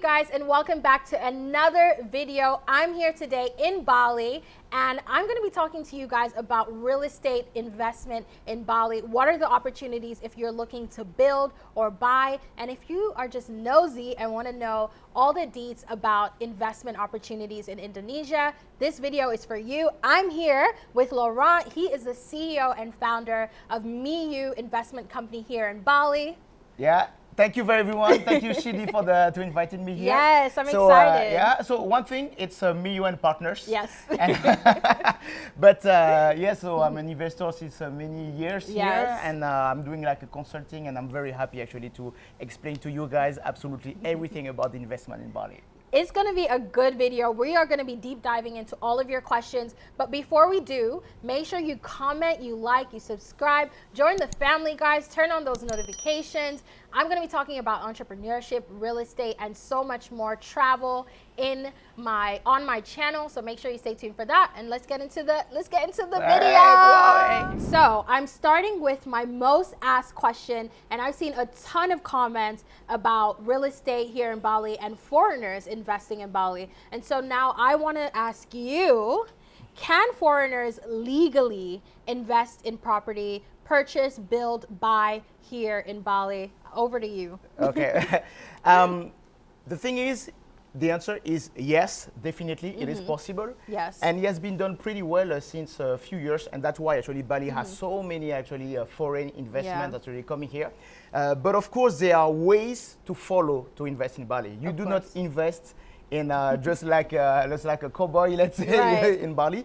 guys, and welcome back to another video. I'm here today in Bali, and I'm going to be talking to you guys about real estate investment in Bali. What are the opportunities if you're looking to build or buy? And if you are just nosy and want to know all the deets about investment opportunities in Indonesia, this video is for you. I'm here with Laurent. He is the CEO and founder of Mio investment company here in Bali. Yeah. Thank you very everyone. Thank you, Shidi, for inviting me here. Yes, I'm excited. Yeah. So one thing, it's Mio Partners. Yes. So I'm an investor since many years here, and I'm doing like a consulting, and I'm very happy actually to explain to you guys absolutely everything about the investment in Bali. It's going to be a good video. We are going to be deep diving into all of your questions. But before we do, make sure you comment, you like, you subscribe, join the family, guys, turn on those notifications. I'm going to be talking about entrepreneurship, real estate, and so much more, travel on my channel. So make sure you stay tuned for that. And let's get into the video. So I'm starting with my most asked question, and I've seen a ton of comments about real estate here in Bali and foreigners investing in Bali. And so now I want to ask you, can foreigners legally invest in property, purchase, build, buy here in Bali? Over to you. Okay. The thing is, the answer is yes, definitely, it is possible. Yes. And it has been done pretty well since a few years, and that's why actually Bali has so many actually foreign investment that's really coming here. But of course, there are ways to follow to invest in Bali. You do not invest in just like a cowboy, let's say, in Bali.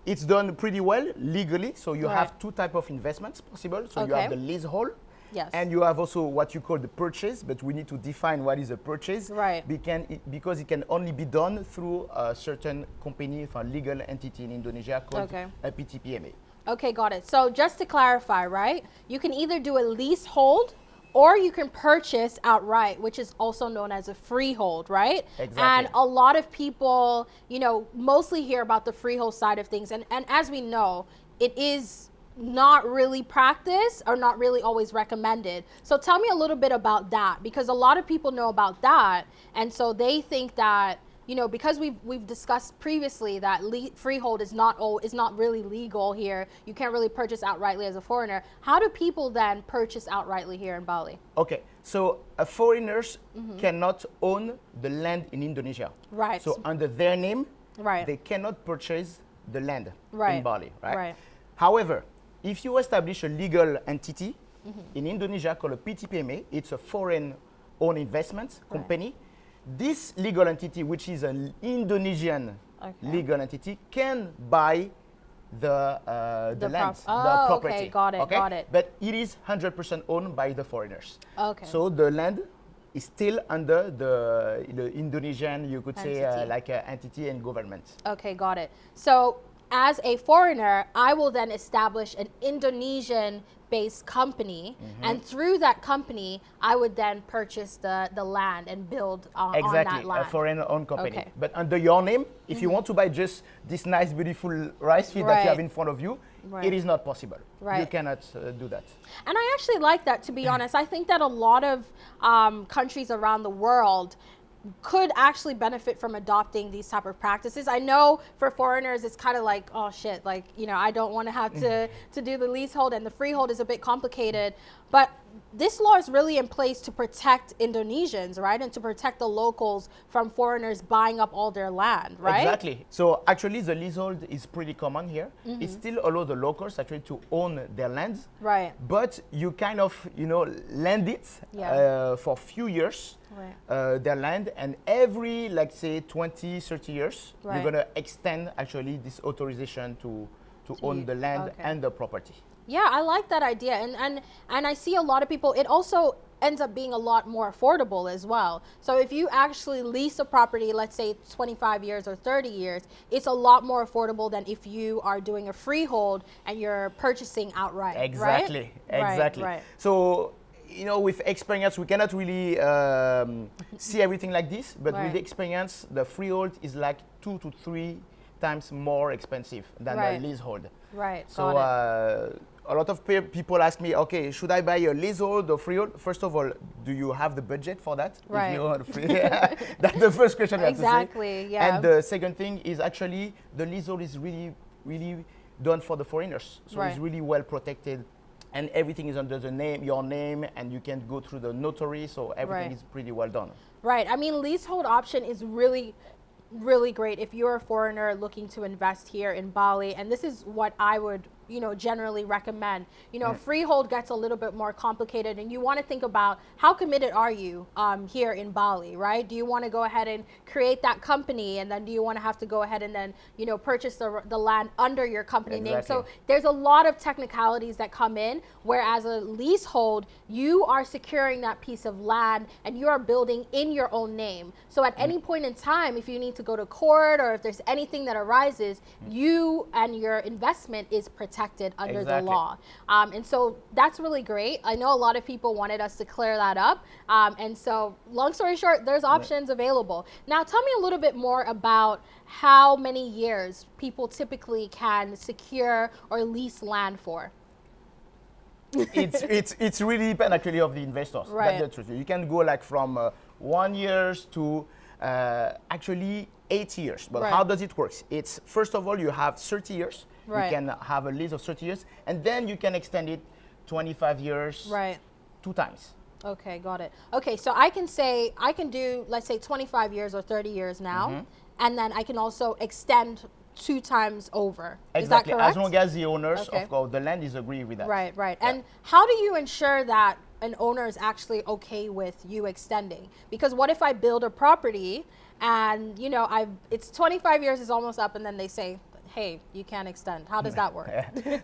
It's done pretty well legally, so you have two types of investments possible. So you have the leasehold. Yes. And you have also what you call the purchase, but we need to define what is a purchase. Right. Because it can only be done through a certain company, a legal entity in Indonesia called a PTPMA. Okay, got it. So just to clarify, right? You can either do a leasehold or you can purchase outright, which is also known as a freehold, right? Exactly. And a lot of people, mostly hear about the freehold side of things. And as we know, it is not really practiced or not really always recommended. So tell me a little bit about that, because a lot of people know about that, and so they think that because we've discussed previously that freehold is not really legal here. You can't really purchase outrightly as a foreigner. How do people then purchase outrightly here in Bali? Okay, so foreigners cannot own the land in Indonesia. Right. So under their name, right, they cannot purchase the land in Bali. Right. However, if you establish a legal entity in Indonesia called a PTPMA, it's a foreign-owned investment company. This legal entity, which is an Indonesian legal entity, can buy the land, the property. Okay, got it. But it is 100% owned by the foreigners. Okay. So the land is still under the Indonesian, you could say, like entity and government. Okay, got it. So as a foreigner, I will then establish an Indonesian-based company, and through that company, I would then purchase the land and build on that land. Exactly, a foreign-owned company. Okay. But under your name, if you want to buy just this nice, beautiful rice field that you have in front of you, it is not possible. You cannot do that. And I actually like that, to be honest. I think that a lot of countries around the world could actually benefit from adopting these type of practices. I know for foreigners it's kind of like, oh shit, like, I don't want to have to do the leasehold, and the freehold is a bit complicated. But this law is really in place to protect Indonesians, right? And to protect the locals from foreigners buying up all their land, right? Exactly. So actually the leasehold is pretty common here. It still allows the locals actually to own their lands. Right. But you kind of, lend it for a few years, their land, and every, like say, 20, 30 years, you're going to extend actually this authorization to own the land and the property. Yeah, I like that idea. And I see a lot of people, it also ends up being a lot more affordable as well. So if you actually lease a property, let's say 25 years or 30 years, it's a lot more affordable than if you are doing a freehold and you're purchasing outright. Exactly, right? exactly. Right. So, with experience, we cannot really see everything like this, but with experience, the freehold is like 2 to 3 times more expensive than the leasehold. Right. So a lot of people ask me, okay, should I buy a leasehold or freehold? First of all, do you have the budget for that? Right. If you want free, that's the first question you have to say. Exactly, yeah. And the second thing is actually the leasehold is really, really done for the foreigners. So Right. it's really well protected. And everything is under the name, your name, and you can go through the notary, so everything Right. is pretty well done. Right. I mean, leasehold option is really, really great if you're a foreigner looking to invest here in Bali. And this is what I would, generally recommend. Freehold gets a little bit more complicated, and you want to think about how committed are you here in Bali, right? Do you want to go ahead and create that company, and then do you want to have to go ahead and then, purchase the land under your company name? So there's a lot of technicalities that come in, whereas a leasehold, you are securing that piece of land and you are building in your own name. So at any point in time, if you need to go to court or if there's anything that arises, you and your investment is protected under the law. And so that's really great. I know a lot of people wanted us to clear that up. And so long story short, there's options available. Now tell me a little bit more about how many years people typically can secure or lease land for. It's really depend actually of the investors. Right. That's the truth. You can go like from 1 year to actually 8 years. But Right. how does it work? It's first of all you have 30 years. Right. You can have a lease of 30 years, and then you can extend it 25 years. Right. 2 times. Okay, got it. Okay, so I can say, I can do, let's say 25 years or 30 years now, and then I can also extend 2 times over. Exactly. Is that correct? As long as the owners Okay. of course, the land is agree with that. Right, right. Yeah. And how do you ensure that an owner is actually okay with you extending? Because what if I build a property and, it's 25 years is almost up, and then they say, hey, you can't extend. How does that work?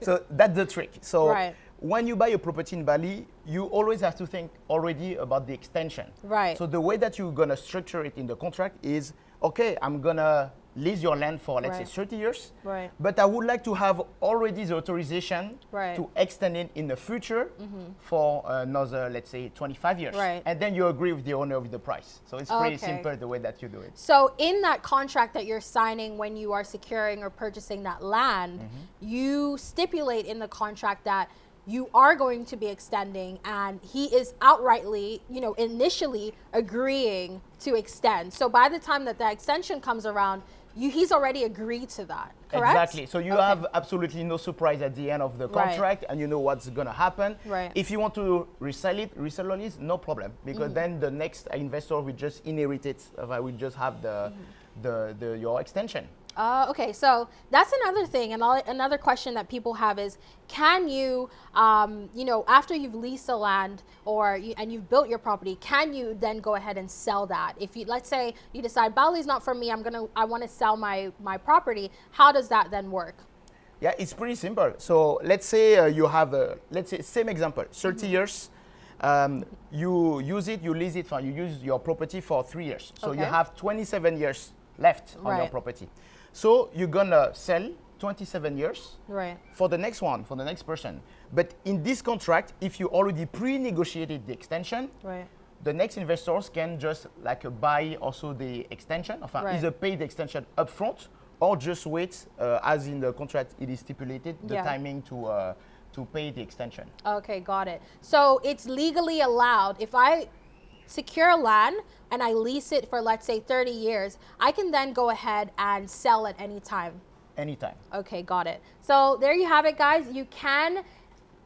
So that's the trick. So Right. when you buy a property in Bali, you always have to think already about the extension. Right. So the way that you're gonna structure it in the contract is, okay, I'm gonna lease your land for let's say Right. 30 years. Right. But I would like to have already the authorization Right. to extend it in the future for another, let's say, 25 years. Right. And then you agree with the owner of the price. So it's pretty Okay. simple the way that you do it. So in that contract that you're signing when you are securing or purchasing that land, you stipulate in the contract that you are going to be extending, and he is outrightly, initially agreeing to extend. So by the time that the extension comes around, he's already agreed to that, correct? Exactly. So you have absolutely no surprise at the end of the contract, and you know what's going to happen. Right. If you want to resell a lease, no problem, because then the next investor will just inherit it. Will just have your extension. Okay, so that's another thing, and another question that people have is, can you, after you've leased the land and you've built your property, can you then go ahead and sell that? If you, let's say you decide Bali's not for me, I want to sell my property, how does that then work? Yeah, it's pretty simple. So let's say you have same example, 30 years. You use it, you lease it, you use your property for 3 years. So you have 27 years left on your property. So you're gonna sell 27 years for the next one, for the next person. But in this contract, if you already pre-negotiated the extension, the next investors can just buy also the extension, either pay the extension upfront or just wait, as in the contract it is stipulated, the timing to pay the extension. Okay, got it. So it's legally allowed, if I secure land and I lease it for, let's say, 30 years, I can then go ahead and sell at any time. Anytime. Okay, got it. So there you have it, guys. You can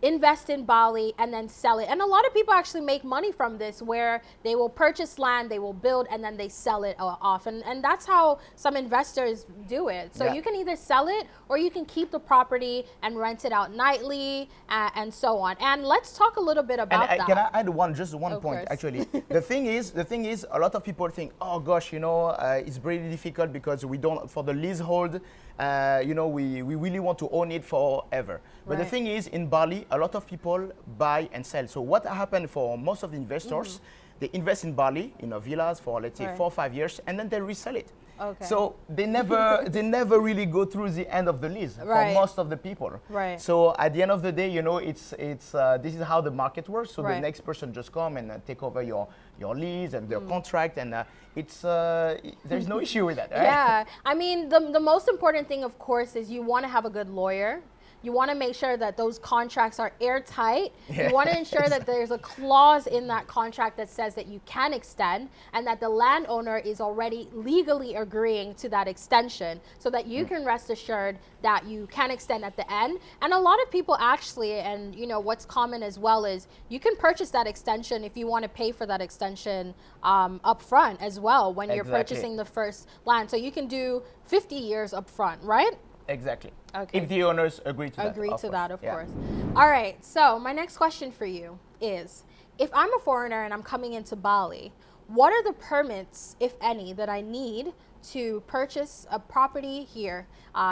invest in Bali and then sell it. And a lot of people actually make money from this, where they will purchase land, they will build, and then they sell it off. And that's how some investors do it. So you can either sell it or you can keep the property and rent it out nightly and so on. And let's talk a little bit about that. Can I add just one point, course. actually? the thing is, a lot of people think, oh gosh, it's really difficult because we don't, for the leasehold, we really want to own it forever. But the thing is, in Bali, a lot of people buy and sell. So what happened for most of the investors, they invest in Bali, in villas for, let's say, 4 or 5 years, and then they resell it. Okay. So they never really go through the end of the lease for most of the people. Right. So at the end of the day, it's this is how the market works. So the next person just come and take over your lease and their contract, and there's no issue with that. Right? Yeah, I mean, the most important thing, of course, is you want to have a good lawyer. you want to make sure that those contracts are airtight. You want to ensure that there's a clause in that contract that says that you can extend, and that the landowner is already legally agreeing to that extension, so that you can rest assured that you can extend at the end. And a lot of people actually, and you know what's common as well, is you can purchase that extension if you want to pay for that extension up front as well when you're purchasing the first land. So you can do 50 years up front, right? Exactly. Okay. If the owners agree to that. Of course. All right. So my next question for you is, if I'm a foreigner and I'm coming into Bali, what are the permits, if any, that I need to purchase a property here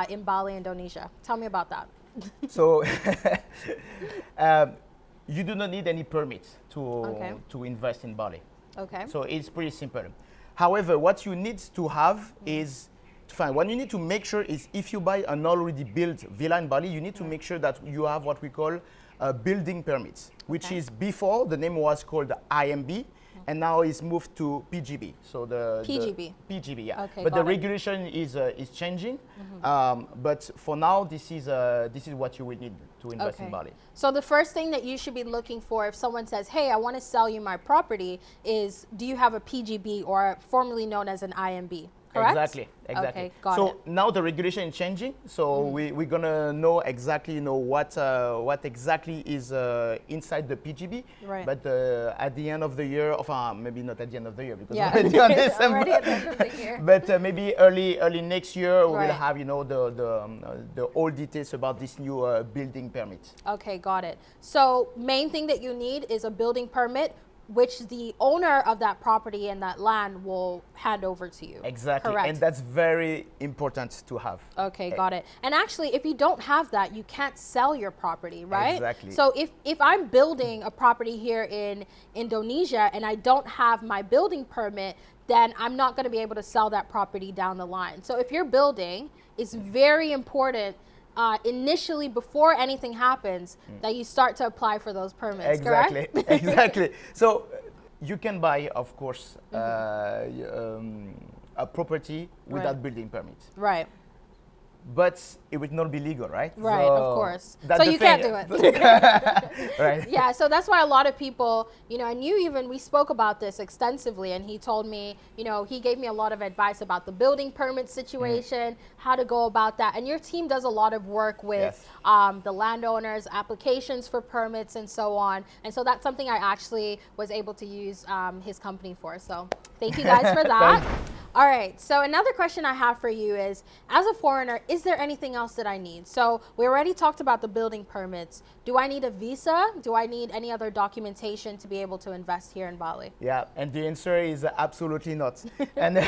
in Bali, Indonesia? Tell me about that. So you do not need any permits to invest in Bali. Okay. So it's pretty simple. However, what you need to have is what you need to make sure is, if you buy an already built villa in Bali, you need to make sure that you have what we call building permits, which is, before the name was called IMB, and now it's moved to PGB. So the PGB, yeah. Okay, but the regulation is changing. But for now, this is what you will need to invest in Bali. So the first thing that you should be looking for if someone says, "Hey, I want to sell you my property," is, do you have a PGB, or formerly known as an IMB? Correct? Exactly. Okay, got it. So now the regulation is changing. So we're gonna know exactly, what exactly is inside the PGB. Right. But at the end of the year, maybe not at the end of the year, because we're already on December. Already at the end of the year. But maybe early next year we will have the all details about this new building permit. Okay, got it. So main thing that you need is a building permit, which the owner of that property and that land will hand over to you. Exactly. Correct. And that's very important to have. Okay, got it. And actually, if you don't have that, you can't sell your property, right? Exactly. So if I'm building a property here in Indonesia and I don't have my building permit, then I'm not going to be able to sell that property down the line. So if you're building, it's very important initially, before anything happens, that you start to apply for those permits. Exactly. Correct? Exactly. So you can buy, of course, a property without building permit. Right. But it would not be legal, right? Right, so of course. So you can't do it. Right. Yeah, so that's why a lot of people, and we spoke about this extensively, and he told me, he gave me a lot of advice about the building permit situation, how to go about that. And your team does a lot of work with the landowners, applications for permits, and so on. And so that's something I actually was able to use his company for. So thank you guys for that. All right, so another question I have for you is, as a foreigner, is there anything else that I need? So we already talked about the building permits. Do I need a visa? Do I need any other documentation to be able to invest here in Bali? Yeah, and the answer is absolutely not. And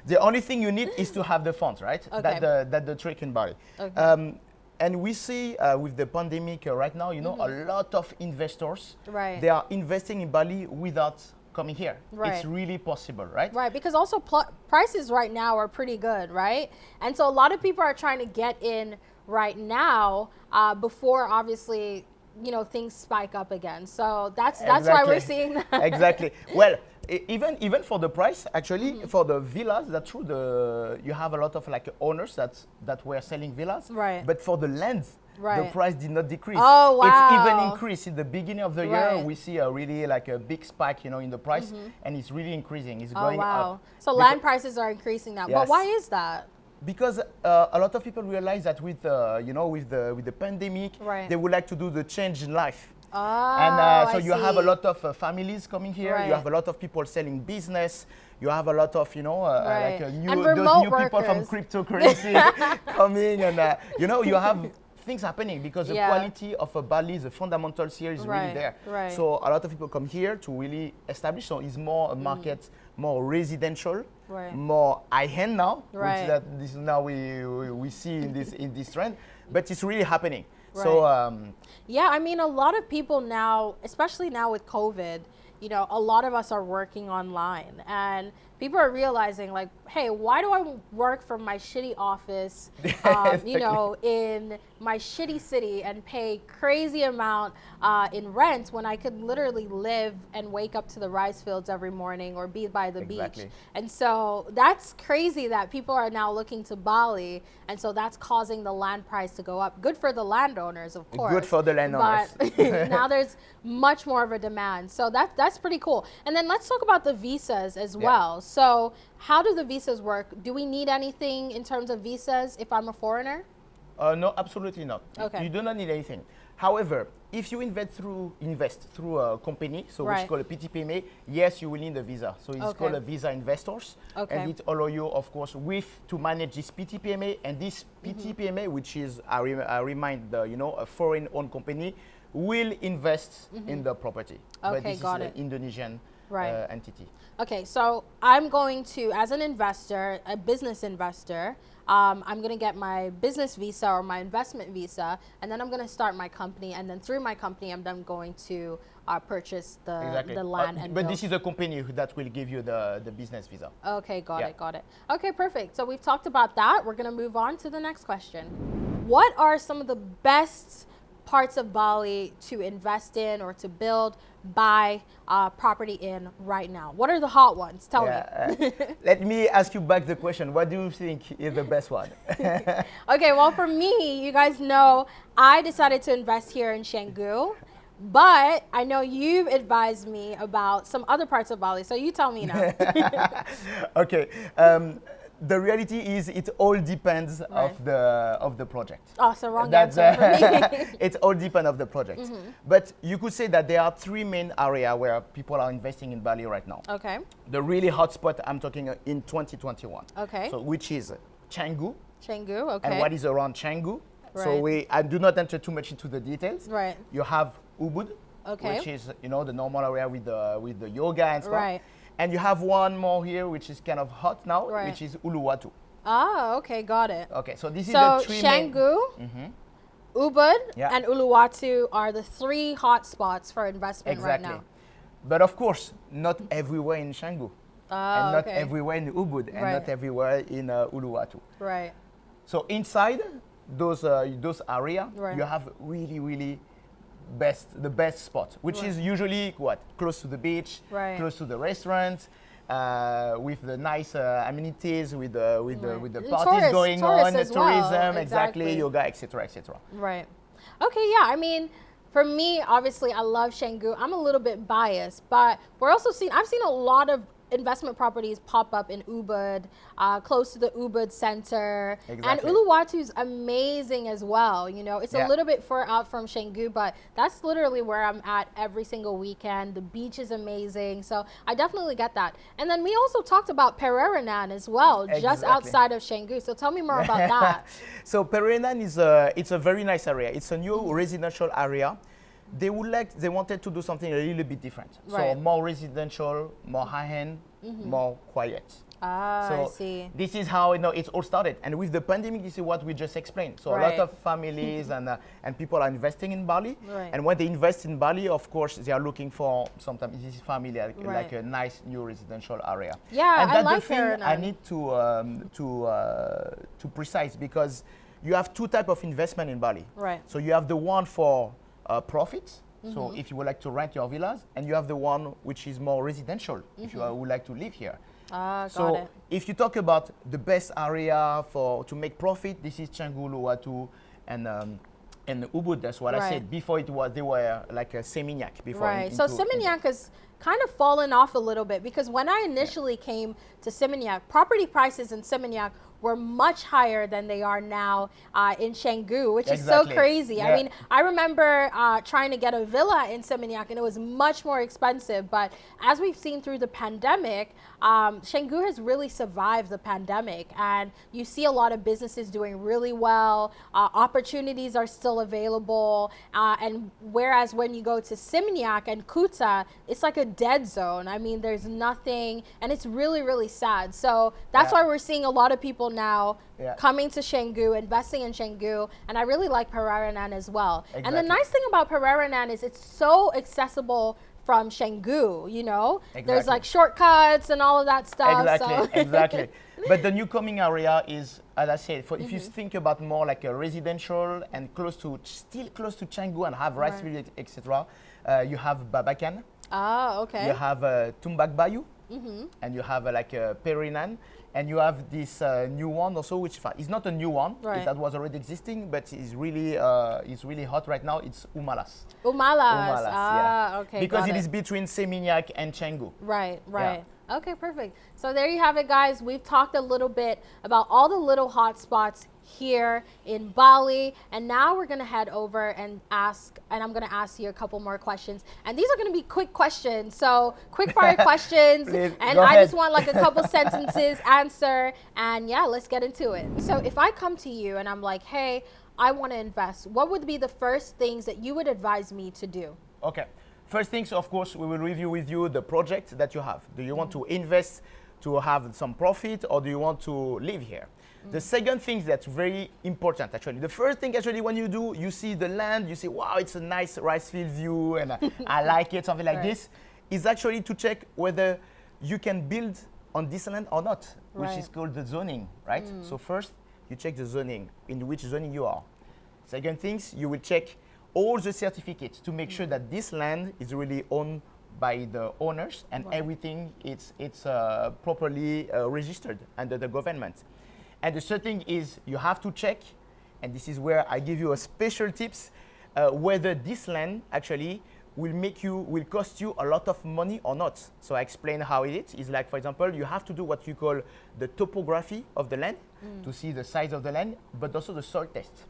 the only thing you need is to have the funds, right? Okay. That's the trick in Bali. Okay. And we see with the pandemic right now, a lot of investors, Right. they are investing in Bali without coming here. Right. It's really possible, right? Right, because also prices right now are pretty good, right? And so a lot of people are trying to get in right now before, obviously, things spike up again. So that's why we're seeing that. Exactly. Well, even for the price, actually, for the villas, that's true. You have a lot of owners that were selling villas. Right. But for the land, the price did not decrease. Oh, wow. It's even increased. In the beginning of the year, Right. we see a really a big spike, in the price, and it's really increasing. It's going wow. up. So land prices are increasing now. Yes. But why is that? Because a lot of people realize that with the pandemic, Right. they would like to do the change in life. Oh, And so I you have see. a lot of families coming here. Right. You have a lot of people selling business. You have a lot of, Right. those And new remote people from workers. cryptocurrency coming, and you have things happening because the Yeah. quality of Bali, the fundamentals here is really Right, there. right. So a lot of people come here to really establish. So it's more a market, more residential, Right. more high-end now. Right. Which that this is now we see in this trend, but it's really happening. Right. So Yeah, I mean, a lot of people now, especially now with COVID, a lot of us are working online, and people are realizing like, hey, why do I work from my shitty office, you know, in my shitty city and pay crazy amount in rent when I could literally live and wake up to the rice fields every morning or be by the beach. And so that's crazy that people are now looking to Bali, and so that's causing the land price to go up. Good for the landowners, of course. Good for the landowners. But now there's much more of a demand. So that's pretty cool. And then let's talk about the visas as well. So how do the visas work? Do we need anything in terms of visas if I'm a foreigner? No, absolutely not. Okay. You do not need anything. However, if you invest through a company, so which is called a PTPMA, yes, you will need a visa. So it's called a visa investors, and it allows you, of course, to manage this PTPMA, and this PTPMA, which is, I remind, you know, a foreign-owned company, will invest in the property. But this is an Indonesian entity. Okay, so I'm going to, as an investor, a business investor, I'm going to get my business visa or my investment visa, and then I'm going to start my company, and then through my company, I'm then going to purchase the land. And but this is a company that will give you the business visa. Okay, got it. Okay, perfect. So we've talked about that. We're going to move on to the next question. What are some of the best parts of Bali to invest in or to build, buy property in right now? What are the hot ones? Tell me. Let me ask you back the question. What do you think is the best one? Okay, well, for me, you guys know I decided to invest here in Canggu, but I know you've advised me about some other parts of Bali, so you tell me now. Okay. The reality is it all depends of the project. Oh, so wrong answer for me. It all depends of the project. But you could say that there are three main areas where people are investing in Bali right now. Okay. The really hot spot I'm talking in 2021. Okay. So which is Canggu. Canggu, okay. And what is around Canggu. So I do not enter too much into the details. Right. You have Ubud, which is, you know, the normal area with the yoga and stuff. Right. And you have one more here, which is kind of hot now, which is Uluwatu. Ah, okay, got it. Okay, so this is the three Canggu, Ubud, and Uluwatu are the three hot spots for investment right now. But of course, not everywhere in Canggu, and not everywhere in Ubud, and not everywhere in Uluwatu. Right. So inside those areas, you have really the best spot, which is usually close to the beach, close to the restaurant, with the nice amenities, with the parties going on, the tourism, exactly, yoga, etc. Right. Okay, yeah. I mean, for me, obviously, I love Canggu. I'm a little bit biased, but I've seen a lot of investment properties pop up in Ubud, close to the Ubud Center. And Uluwatu is amazing as well. You know, it's a little bit far out from Canggu, but that's literally where I'm at every single weekend. The beach is amazing. So I definitely get that. And then we also talked about Pereranan as well, just outside of Canggu. So tell me more about that. So Pereranan it's a very nice area. It's a new residential area. They wanted to do something a little bit different. So more residential, more high-end, more quiet. Ah, so I see. This is how it all started. And with the pandemic, this is what we just explained. So a lot of families and people are investing in Bali. And when they invest in Bali, of course, they are looking for sometimes this is family, like a nice new residential area. Yeah, and that's I like the thing Pereranan. I need to precise, because you have two types of investment in Bali. So you have the one for profits. So if you would like to rent your villas, and you have the one which is more residential, if you would like to live here. Got it. If you talk about the best area to make profit, this is Canggu, Uluwatu, and Ubud. That's what I said. Before they were like a Seminyak. Before so Seminyak has kind of fallen off a little bit, because when I initially came to Seminyak, property prices in Seminyak were much higher than they are now in Canggu, which is so crazy. I mean, I remember trying to get a villa in Seminyak, and it was much more expensive. But as we've seen through the pandemic, Canggu has really survived the pandemic, and you see a lot of businesses doing really well. Opportunities are still available, and whereas when you go to Seminyak and Kuta, it's like a dead zone. I mean, there's nothing, and it's really sad. So that's why we're seeing a lot of people now coming to Canggu, investing in Canggu, and I really like Pereranan as well. And the nice thing about Pereranan is it's so accessible from Canggu, you know? Exactly. There's like shortcuts and all of that stuff. Exactly, so. exactly. But the new coming area is, as I said, for if you think about more like a residential and still close to Canggu and have rice field, etc. You have Babakan. Ah, okay. You have Tumbak Bayou, and you have like Perinan, and you have this new one also, which is not a new one. Right. That was already existing, but is really hot right now. It's Umalas. Umalas. Ah, yeah. okay. Because it is between Seminyak and Canggu. Right, right. Yeah. Okay, perfect. So there you have it, guys. We've talked a little bit about all the little hot spots here in Bali, and now we're gonna head over and I'm gonna ask you a couple more questions, and these are gonna be quick questions, so quick fire questions. Please, and go I ahead. just want like a couple sentences answer, and yeah, let's get into it. So if I come to you and I'm like, hey, I want to invest, what would be the first things that you would advise me to do? Okay. First things, of course, we will review with you the project that you have. Do you want to invest to have some profit, or do you want to live here? The second thing that's very important, actually. The first thing, actually, when you see the land, you say, wow, it's a nice rice field view, and I like it, something like this, is actually to check whether you can build on this land or not, which is called the zoning, right? So first, you check the zoning, in which zoning you are. Second things, you will check all the certificates to make sure that this land is really owned by the owners, and everything it's properly registered under the government. And the third thing is you have to check, and this is where I give you a special tips, whether this land actually will cost you a lot of money or not. So I explain how it is. It's like, for example, you have to do what you call the topography of the land to see the size of the land, but also the soil test.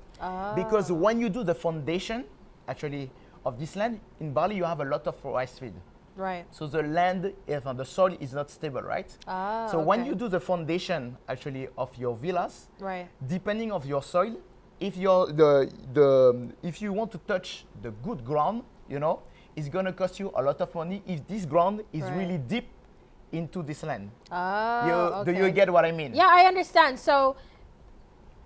Because when you do the foundation, actually, of this land, in Bali, you have a lot of rice field. Right. So the land, the soil is not stable, right? So when you do the foundation, actually, of your villas, depending of your soil, if if you want to touch the good ground, you know, it's gonna cost you a lot of money if this ground is really deep into this land. Do you get what I mean? Yeah, I understand. So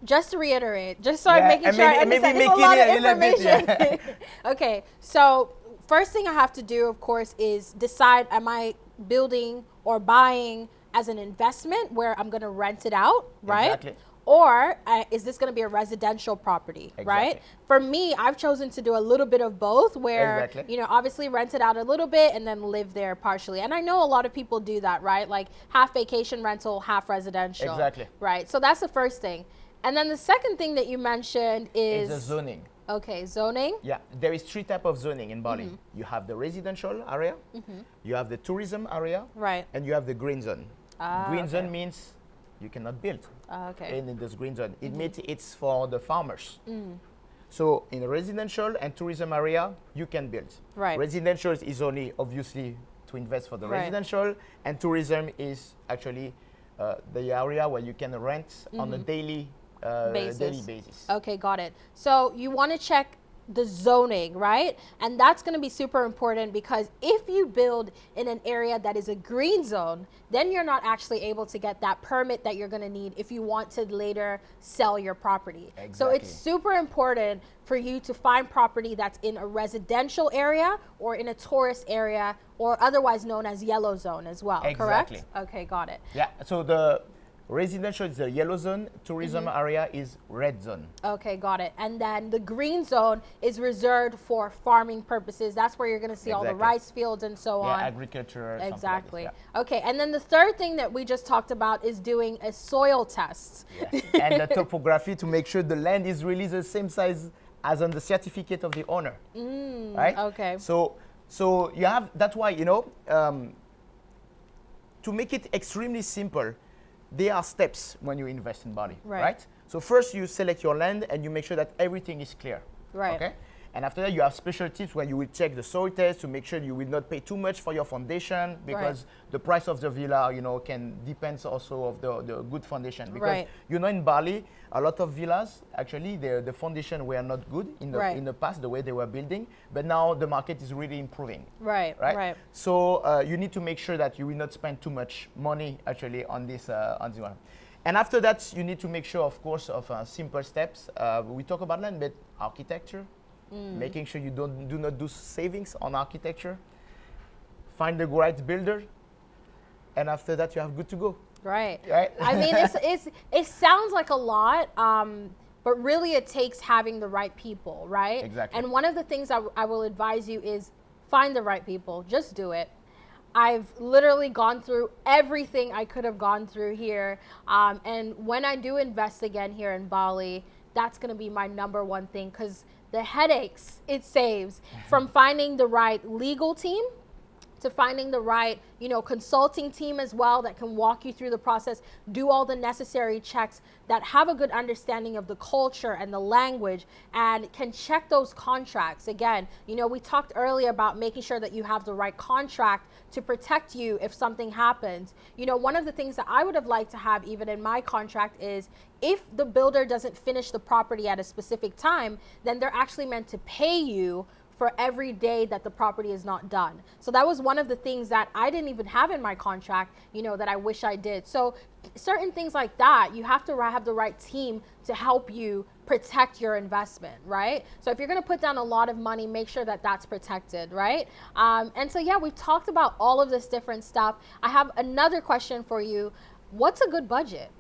just to reiterate, just so I'm making sure I understand, maybe it's a lot of a little bit, information. Okay, so first thing I have to do, of course, is decide, am I building or buying as an investment where I'm going to rent it out, right? Exactly. Or is this going to be a residential property, right? For me, I've chosen to do a little bit of both, where, you know, obviously rent it out a little bit and then live there partially. And I know a lot of people do that, right? Like half vacation rental, half residential. Exactly. Right. So that's the first thing. And then the second thing that you mentioned is the zoning. Okay, zoning. Yeah, there is 3 types of zoning in Bali. You have the residential area, you have the tourism area, and you have the green zone. Green zone means you cannot build in this green zone. It means it's for the farmers. So in a residential and tourism area, you can build. Residential is only obviously to invest for the residential, and tourism is actually the area where you can rent on a daily basis. Okay, got it. So you want to check the zoning, right? And that's going to be super important, because if you build in an area that is a green zone, then you're not actually able to get that permit that you're going to need if you want to later sell your property. So it's super important for you to find property that's in a residential area or in a tourist area, or otherwise known as yellow zone as well, correct? Okay, got it. Yeah, so the residential is the yellow zone, tourism area is red zone. Okay, got it. And then the green zone is reserved for farming purposes. That's where you're going to see all the rice fields and so on. Agriculture. Exactly. Like this, okay, and then the third thing that we just talked about is doing a soil test. And the topography to make sure the land is really the same size as on the certificate of the owner. Right? Okay. So you have, that's why, you know, to make it extremely simple, there are steps when you invest in Bali, right? So first you select your land and you make sure that everything is clear, okay? And after that, you have special tips where you will check the soil test to make sure you will not pay too much for your foundation, because the price of the villa, you know, can depends also of the good foundation. Because you know, in Bali, a lot of villas actually the foundation were not good in the past, the way they were building, but now the market is really improving. Right. So you need to make sure that you will not spend too much money actually on this one. And after that, you need to make sure, of course, of simple steps. We talk about land, but architecture. Making sure you do not do savings on architecture. find the right builder, and after that you have good to go. Right. Right? I mean, it sounds like a lot, but really it takes having the right people, right? Exactly. And one of the things I will advise you is find the right people. Just do it. I've literally gone through everything I could have gone through here. And when I do invest again here in Bali, that's going to be my #1 thing, because the headaches it saves from finding the right legal team to finding the right, consulting team as well that can walk you through the process, do all the necessary checks, that have a good understanding of the culture and the language, and can check those contracts. Again, we talked earlier about making sure that you have the right contract to protect you if something happens. One of the things that I would have liked to have even in my contract is, if the builder doesn't finish the property at a specific time, then they're actually meant to pay you for every day that the property is not done. So that was one of the things that I didn't even have in my contract, that I wish I did. So certain things like that, you have to have the right team to help you protect your investment, right? So if you're gonna put down a lot of money, make sure that that's protected, right? And so yeah, we've talked about all of this different stuff. I have another question for you. What's a good budget?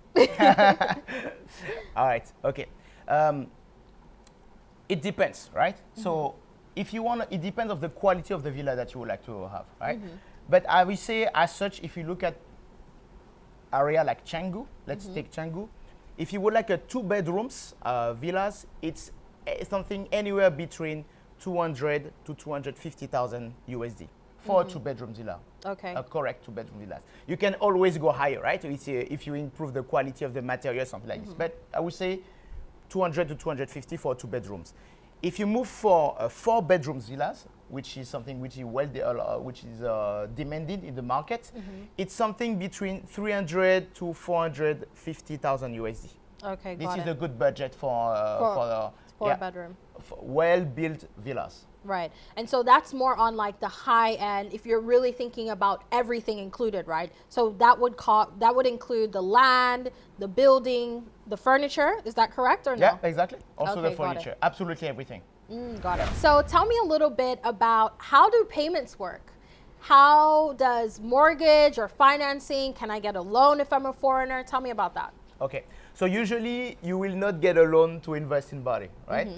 All right, okay. It depends, right? So if you want, it depends on the quality of the villa that you would like to have, right? But I will say, as such, if you look at area like Canggu, let's take Canggu. If you would like a 2 bedrooms villas, it's something anywhere between 200 to 250,000 USD for a 2 bedroom villa. Okay. A correct 2 bedroom villas. You can always go higher, right? If you improve the quality of the material, something like this. But I would say 200 to 250 for 2 bedrooms. If you move for 4 bedroom villas, which is something which is demanded in the market, it's something between 300 to 450,000 USD. Okay, this got is it. a good budget for 4 bedroom. Well-built villas. Right. And so that's more on like the high end, if you're really thinking about everything included, right? So that would include the land, the building, the furniture. Is that correct or no? Yeah, exactly. Also Okay, the furniture. Absolutely everything. Got it. So tell me a little bit about, how do payments work? How does mortgage or financing, can I get a loan if I'm a foreigner? Tell me about that. Okay. So usually you will not get a loan to invest in Bali, right?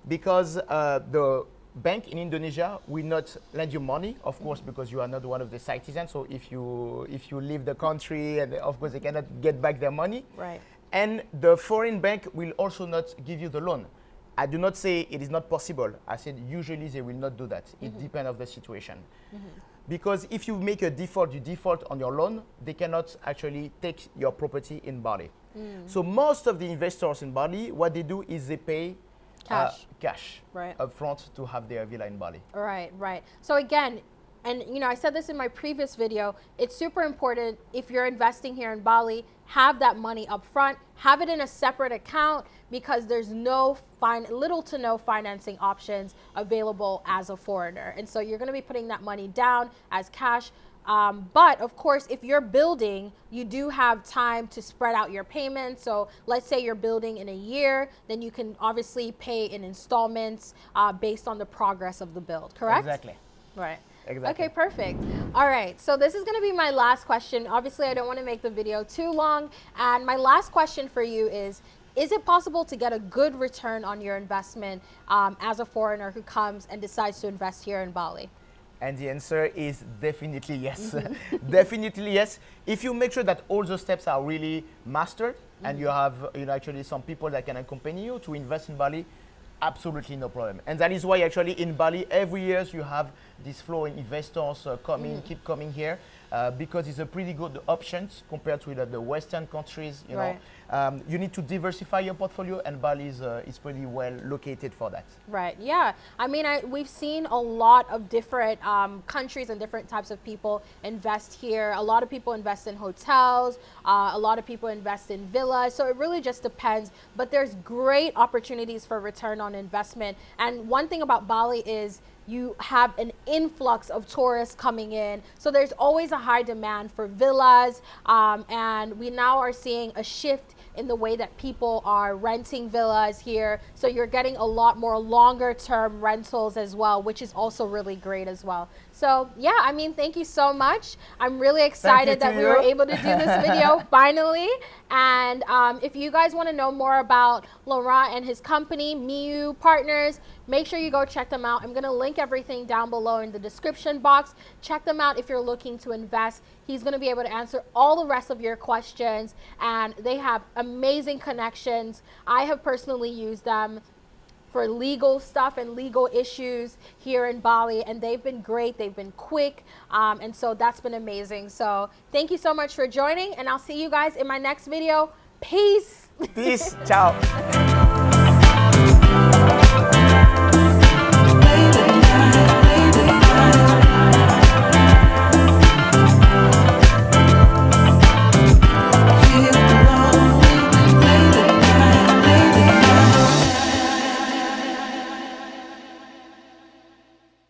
Because the bank in Indonesia will not lend you money, of course, because you are not one of the citizens. So if you leave the country, and of course they cannot get back their money. Right. And the foreign bank will also not give you the loan. I do not say it is not possible. I said usually they will not do that. It depends on the situation. Because if you make a default, you default on your loan, they cannot actually take your property in Bali. So most of the investors in Bali, what they do is they pay cash Right. upfront to have their villa in Bali. Right, right. So again, and I said this in my previous video, it's super important, if you're investing here in Bali, have that money up front, have it in a separate account, because there's little to no financing options available as a foreigner. And so you're going to be putting that money down as cash. But of course, if you're building, you do have time to spread out your payments. So let's say you're building in a year, then you can obviously pay in installments based on the progress of the build, correct? Exactly. Right. Exactly. Okay, perfect. All right, so this is going to be my last question. Obviously, I don't want to make the video too long. And my last question for you is it possible to get a good return on your investment as a foreigner who comes and decides to invest here in Bali? And the answer is definitely yes. Definitely yes. If you make sure that all the steps are really mastered, and you have actually some people that can accompany you to invest in Bali, absolutely no problem. And that is why actually in Bali every year you have this flow in investors keep coming here because it's a pretty good option compared to the Western countries. You need to diversify your portfolio, and Bali is pretty well located for that. Right. Yeah. I mean, we've seen a lot of different countries and different types of people invest here. A lot of people invest in hotels. A lot of people invest in villas. So it really just depends. But there's great opportunities for return on investment. And one thing about Bali is you have an influx of tourists coming in. So there's always a high demand for villas. And we now are seeing a shift in the way that people are renting villas here. So you're getting a lot more longer term rentals as well, which is also really great as well. So yeah, I mean, thank you so much. I'm really excited that we were able to do this video finally. And if you guys want to know more about Laurent and his company, Mio Partners, make sure you go check them out. I'm going to link everything down below in the description box. Check them out if you're looking to invest. He's going to be able to answer all the rest of your questions, and they have amazing connections. I have personally used them for legal stuff and legal issues here in Bali, and they've been great. They've been quick, and so that's been amazing. So thank you so much for joining, and I'll see you guys in my next video. Peace. Peace. Ciao.